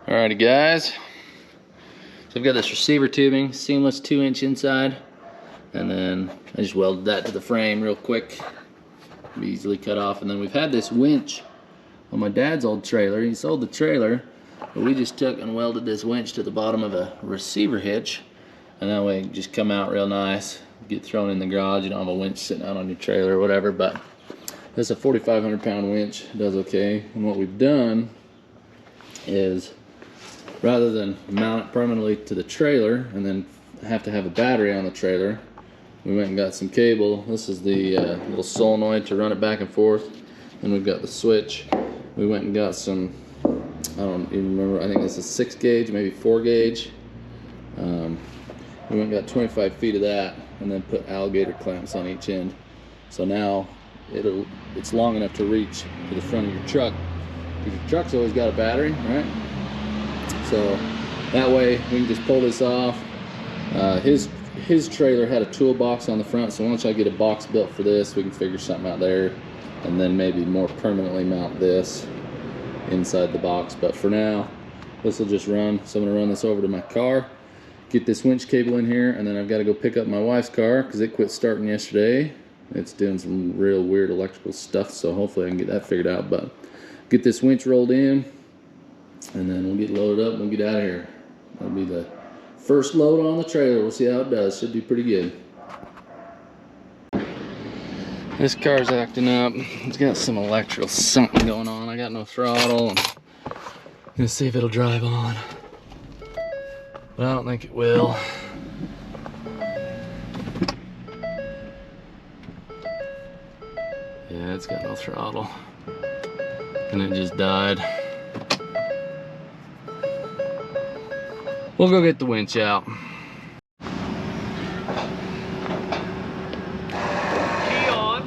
Alrighty guys, so I've got this receiver tubing, seamless 2-inch inside, and then I just welded that to the frame real quick. Be easily cut off. And then we've had this winch on my dad's old trailer. He sold the trailer, but we just took and welded this winch to the bottom of a receiver hitch, and that way it just come out real nice, get thrown in the garage. You don't have a winch sitting out on your trailer or whatever. But this is a 4,500 pound winch, it does okay. And what we've done is, rather than mount it permanently to the trailer and then have to have a battery on the trailer, we went and got some cable. This is the little solenoid to run it back and forth, and we've got the switch. We went and got some, I don't even remember, I think this is 6 gauge, maybe 4 gauge. We went and got 25 feet of that and then put alligator clamps on each end. So now it's long enough to reach to the front of your truck, because your truck's always got a battery, right? So that way we can just pull this off. His trailer had a toolbox on the front, so once I get a box built for this, we can figure something out there, and then maybe more permanently mount this inside the box. But for now, this will just run. So I'm gonna run this over to my car, get this winch cable in here, and then I've got to go pick up my wife's car because it quit starting yesterday. It's doing some real weird electrical stuff, so hopefully I can get that figured out. But get this winch rolled in, and then we'll get loaded up and we'll get out of here. That'll be the first load on the trailer. We'll see how it does. Should do pretty good. This car's acting up. It's got some electrical something going on. I got no throttle. Let's see if it'll drive on. But I don't think it will. Yeah, it's got no throttle. And it just died. We'll go get the winch out. Key on.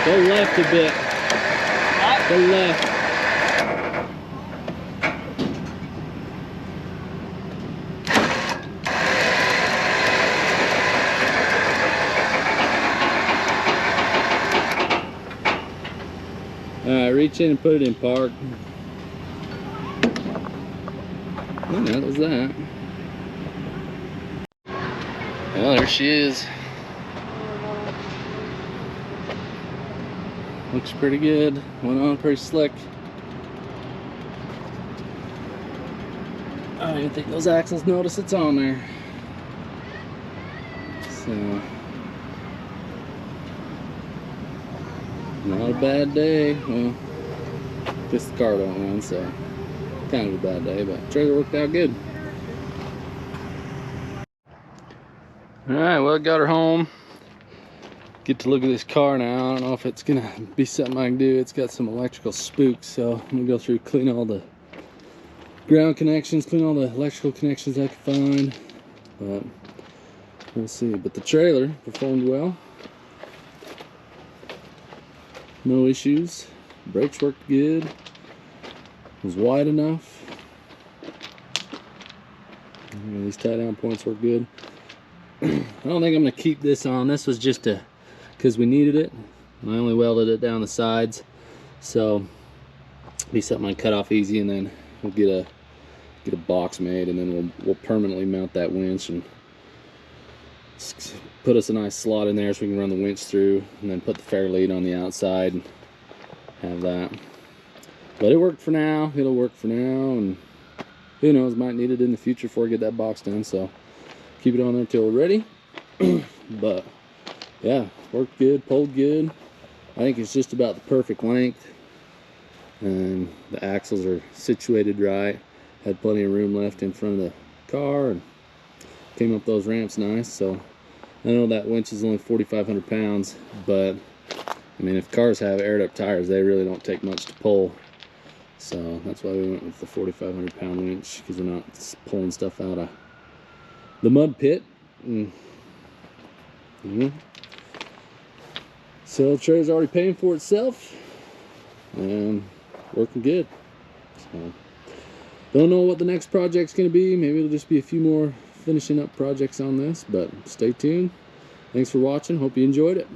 Go left a bit. Go left. Alright, reach in and put it in park. Oh, that was that. Well, there she is. Looks pretty good. Went on pretty slick. I don't even think those axles notice it's on there. So, not a bad day. Well, just the car don't run, so kind of a bad day, but trailer worked out good. Alright, well, got her home. Get to look at this car now. I don't know if it's gonna be something I can do. It's got some electrical spooks, so I'm gonna go through, clean all the ground connections, clean all the electrical connections I can find. But we'll see. But the trailer performed well. No issues. Brakes worked good. It was wide enough. These tie down points work good. I don't think I'm gonna keep this on. This was just because we needed it. I only welded it down the sides, so be something I cut off easy, and then we'll get a box made, and then we'll permanently mount that winch and put us a nice slot in there so we can run the winch through, and then put the fair lead on the outside and have that. But it worked for now. It'll work for now, and who knows, might need it in the future before I get that box done, so keep it on there till we're ready. But yeah, worked good, pulled good. I think it's just about the perfect length, and the axles are situated right. Had plenty of room left in front of the car, and came up those ramps nice. So I know that winch is only 4,500 pounds, but I mean, if cars have aired up tires, they really don't take much to pull. So that's why we went with the 4,500 pound winch, because we're not pulling stuff out of the mud pit. So the trailer's already paying for itself and working good. So don't know what the next project's going to be. Maybe it'll just be a few more finishing up projects on this, but stay tuned. Thanks for watching. Hope you enjoyed it.